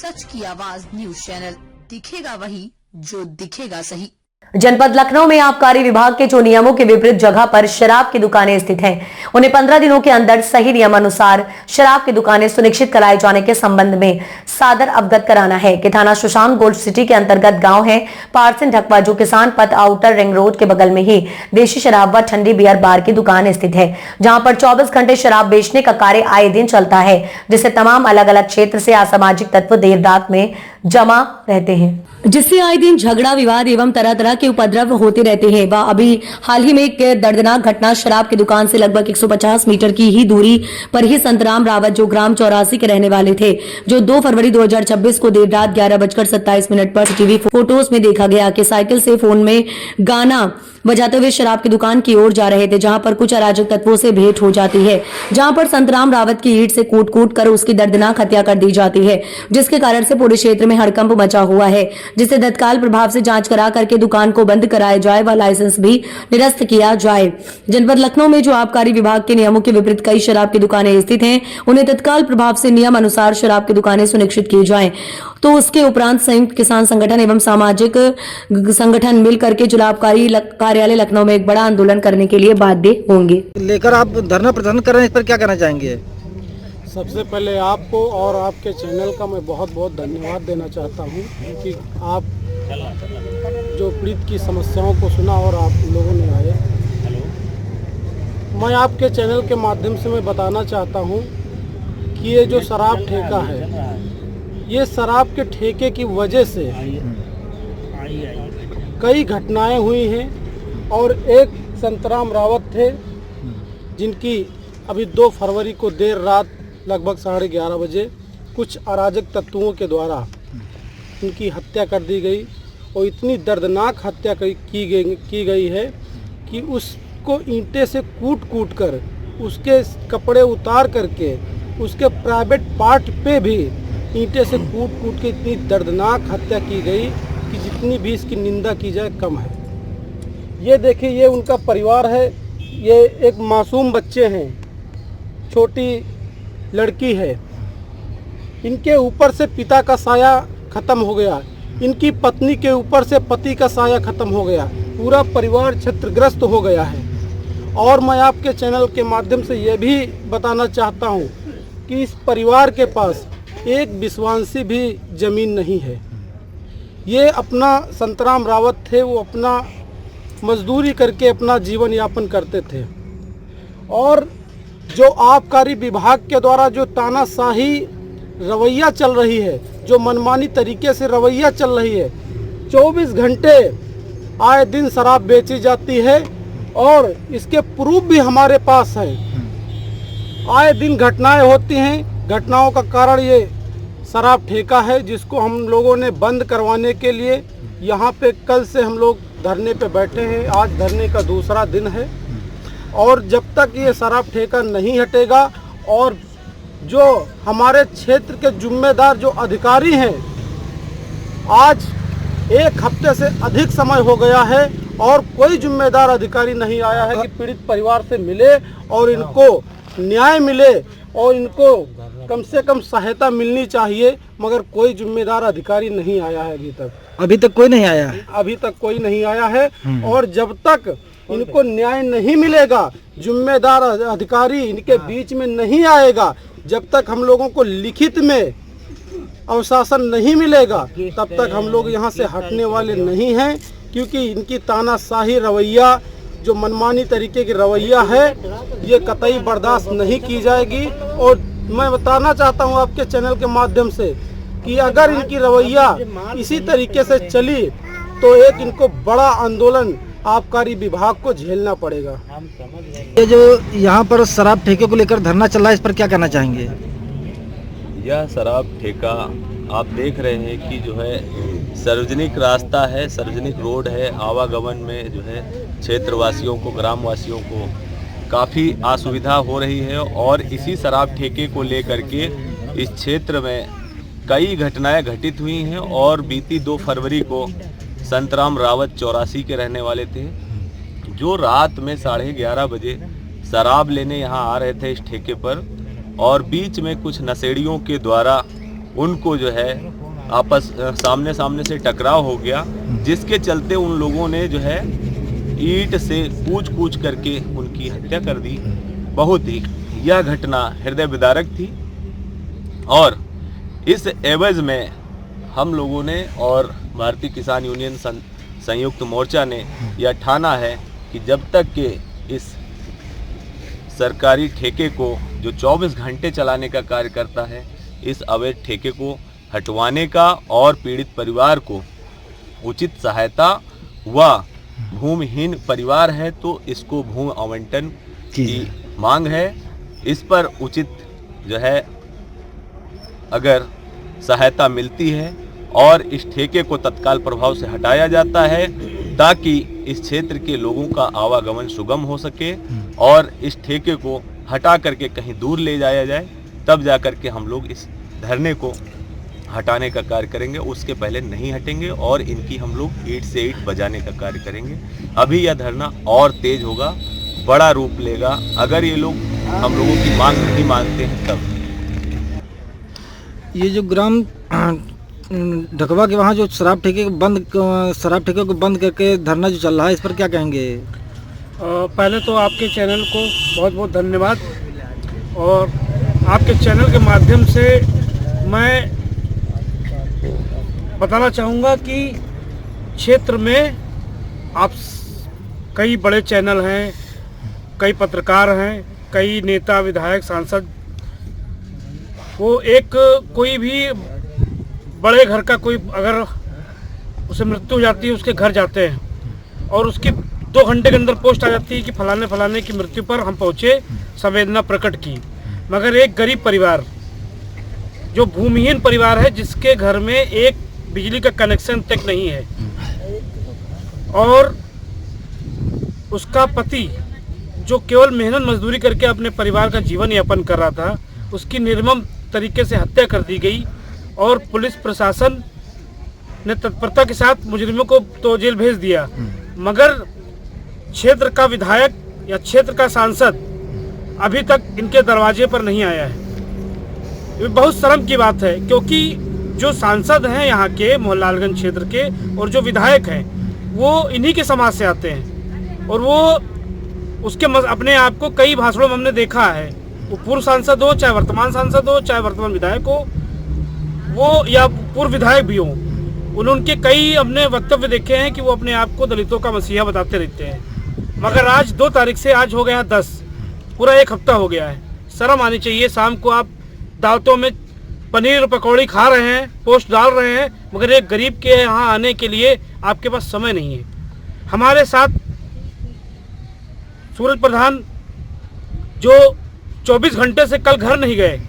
सच की आवाज news channel, दिखेगा वही जो दिखेगा सही। जनपद लखनऊ में आबकारी विभाग के जो नियमों के विपरीत जगह पर शराब की दुकानें स्थित हैं, उन्हें 15 दिनों के अंदर सही नियमानुसार शराब की दुकानें सुनिश्चित कराए जाने के संबंध में सादर अवगत कराना है कि थाना सुशांत गोल्ड सिटी के अंतर्गत गांव है पारसिन ढकवा, जो किसान पथ आउटर रिंग रोड के बगल में ही देशी शराब व ठंडी बियर बार की दुकान स्थित है, जहां पर 24 घंटे शराब बेचने का कार्य आए दिन चलता है, जिससे तमाम अलग अलग क्षेत्र से असामाजिक तत्व देर रात में जमा रहते हैं, जिससे आए दिन झगड़ा विवाद एवं तरह तरह के उपद्रव होते रहते हैं। वह अभी हाल ही में एक दर्दनाक घटना शराब की दुकान से लगभग 150 मीटर की ही दूरी पर ही संतराम रावत, जो ग्राम 84 के रहने वाले थे, जो 2 फरवरी 2026 को देर रात 11:27 पर टीवी फोटोज में देखा गया कि साइकिल से फोन में गाना बजाते हुए शराब की दुकान की ओर जा रहे थे, जहां पर कुछ अराजक तत्वों से भेंट हो जाती है, जहां पर संतराम रावत की ईंट से कूट कर उसकी दर्दनाक हत्या कर दी जाती है, जिसके कारण से पूरे क्षेत्र में हड़कंप मचा हुआ है, जिससे तत्काल प्रभाव से जांच करा करके दुकान को बंद कराया जाए व लाइसेंस भी निरस्त किया जाए। जनपद लखनऊ में जो आबकारी विभाग के नियमों के विपरीत कई शराब की दुकानें स्थित हैं, उन्हें तत्काल प्रभाव से नियम अनुसार शराब की दुकानें सुनिश्चित की जाएं। तो उसके उपरांत संयुक्त किसान संगठन एवं सामाजिक संगठन मिल करके जिला आबकारी कार्यालय लखनऊ में एक बड़ा आंदोलन करने के लिए बाध्य होंगे। लेकर आप धरना प्रदर्शन कर रहे हैं, इस पर क्या कहना चाहेंगे? सबसे पहले आपको और आपके चैनल का मैं बहुत बहुत धन्यवाद देना चाहता हूं कि आप जो पीड़ित की समस्याओं को सुना और आप लोगों ने आए। मैं आपके चैनल के माध्यम से मैं बताना चाहता हूं कि ये जो शराब ठेका है, ये शराब के ठेके की वजह से कई घटनाएं हुई हैं और एक संतराम रावत थे जिनकी अभी 2 फरवरी को देर रात लगभग 11:30 बजे कुछ अराजक तत्वों के द्वारा उनकी हत्या कर दी गई और इतनी दर्दनाक हत्या की गई है कि उसको ईंटे से कूट कर उसके कपड़े उतार करके उसके प्राइवेट पार्ट पे भी ईंटे से कूट के इतनी दर्दनाक हत्या की गई कि जितनी भी इसकी निंदा की जाए कम है। ये देखिए, ये उनका परिवार है, ये एक मासूम बच्चे हैं, छोटी लड़की है, इनके ऊपर से पिता का साया ख़त्म हो गया, इनकी पत्नी के ऊपर से पति का साया ख़त्म हो गया, पूरा परिवार क्षतिग्रस्त हो गया है। और मैं आपके चैनल के माध्यम से ये भी बताना चाहता हूँ कि इस परिवार के पास एक विश्वासी भी ज़मीन नहीं है। ये अपना संतराम रावत थे, वो अपना मजदूरी करके अपना जीवन यापन करते थे और जो आबकारी विभाग के द्वारा जो तानाशाही रवैया चल रही है, जो मनमानी तरीके से रवैया चल रही है, 24 घंटे आए दिन शराब बेची जाती है और इसके प्रूफ भी हमारे पास है। आए दिन घटनाएं होती हैं, घटनाओं का कारण ये शराब ठेका है, जिसको हम लोगों ने बंद करवाने के लिए यहाँ पे कल से हम लोग धरने पे बैठे हैं। आज धरने का दूसरा दिन है और जब तक ये शराब ठेका नहीं हटेगा और जो हमारे क्षेत्र के जिम्मेदार जो अधिकारी हैं, आज 1 हफ्ते से अधिक समय हो गया है और कोई जिम्मेदार अधिकारी नहीं आया है कि पीड़ित परिवार से मिले और इनको न्याय मिले और इनको कम से कम सहायता मिलनी चाहिए, मगर कोई जिम्मेदार अधिकारी नहीं आया है अभी तक कोई नहीं आया है। अभी तक कोई नहीं आया है और जब तक इनको न्याय नहीं मिलेगा, जिम्मेदार अधिकारी इनके बीच में नहीं आएगा, जब तक हम लोगों को लिखित में अवशासन नहीं मिलेगा, तब तक हम लोग यहाँ से हटने वाले नहीं हैं, क्योंकि इनकी तानाशाही रवैया, जो मनमानी तरीके की रवैया है, ये कतई बर्दाश्त नहीं की जाएगी। और मैं बताना चाहता हूँ आपके चैनल के माध्यम से कि अगर इनकी रवैया इसी तरीके से चली तो एक इनको बड़ा आंदोलन आबकारी विभाग को झेलना पड़ेगा। ये जो यहाँ पर शराब ठेके को लेकर धरना चल रहा है, इस पर क्या कहना चाहेंगे? यह शराब ठेका आप देख रहे हैं कि जो है सार्वजनिक रास्ता है, सार्वजनिक रोड है, आवागमन में जो है क्षेत्रवासियों को, ग्रामवासियों को काफ़ी असुविधा हो रही है और इसी शराब ठेके को लेकर के इस क्षेत्र में कई घटनाएं घटित हुई हैं और बीती 2 फरवरी को संतराम रावत 84 के रहने वाले थे, जो रात में 11:30 बजे शराब लेने यहाँ आ रहे थे इस ठेके पर और बीच में कुछ नशेड़ियों के द्वारा उनको जो है आपस सामने सामने से टकराव हो गया, जिसके चलते उन लोगों ने जो है ईंट से कूच करके उनकी हत्या कर दी। बहुत ही यह घटना हृदय विदारक थी और इस एवज में हम लोगों ने और भारतीय किसान यूनियन संयुक्त मोर्चा ने यह ठाना है कि जब तक के इस सरकारी ठेके को जो 24 घंटे चलाने का कार्य करता है, इस अवैध ठेके को हटवाने का और पीड़ित परिवार को उचित सहायता व भूमिहीन परिवार है तो इसको भूमि आवंटन की मांग है। इस पर उचित जो है अगर सहायता मिलती है और इस ठेके को तत्काल प्रभाव से हटाया जाता है ताकि इस क्षेत्र के लोगों का आवागमन सुगम हो सके और इस ठेके को हटा करके कहीं दूर ले जाया जाए, तब जा करके हम लोग इस धरने को हटाने का कार्य करेंगे। उसके पहले नहीं हटेंगे और इनकी हम लोग ईंट से ईंट बजाने का कार्य करेंगे। अभी यह धरना और तेज होगा, बड़ा रूप लेगा अगर ये लोग हम लोगों की मांग नहीं मानते हैं तब। ये जो ग्राम ढकवा के वहाँ जो शराब ठेके को बंद करके धरना जो चल रहा है, इस पर क्या कहेंगे? पहले तो आपके चैनल को बहुत बहुत धन्यवाद और आपके चैनल के माध्यम से मैं बताना चाहूँगा कि क्षेत्र में आप कई बड़े चैनल हैं, कई पत्रकार हैं, कई नेता विधायक सांसद, वो एक कोई भी बड़े घर का कोई अगर उसे मृत्यु हो जाती है उसके घर जाते हैं और उसकी 2 घंटे के अंदर पोस्ट आ जाती है कि फलाने की मृत्यु पर हम पहुँचे, संवेदना प्रकट की। मगर एक गरीब परिवार जो भूमिहीन परिवार है, जिसके घर में एक बिजली का कनेक्शन तक नहीं है और उसका पति जो केवल मेहनत मजदूरी करके अपने परिवार का जीवन यापन कर रहा था, उसकी निर्मम तरीके से हत्या कर दी गई और पुलिस प्रशासन ने तत्परता के साथ मुजरिमों को तो जेल भेज दिया, मगर क्षेत्र का विधायक या क्षेत्र का सांसद अभी तक इनके दरवाजे पर नहीं आया है। ये बहुत शर्म की बात है, क्योंकि जो सांसद हैं यहाँ के मोहनलालगंज क्षेत्र के और जो विधायक हैं वो इन्हीं के समाज से आते हैं और वो उसके अपने आप को कई भाषणों में हमने देखा है, वो पूर्व सांसद हो, चाहे वर्तमान सांसद हो, चाहे वर्तमान विधायक हो, वो या पूर्व विधायक भी हो, उनके कई हमने वक्तव्य देखे हैं कि वो अपने आप को दलितों का मसीहा बताते रहते हैं। मगर आज 2 तारीख से आज हो गया 10, पूरा 1 हफ्ता हो गया है। शर्म आनी चाहिए। शाम को आप दावतों में पनीर पकौड़ी खा रहे हैं, पोस्ट डाल रहे हैं, मगर एक गरीब के यहाँ आने के लिए आपके पास समय नहीं है। हमारे साथ सूरज प्रधान जो 24 घंटे से कल घर नहीं गए,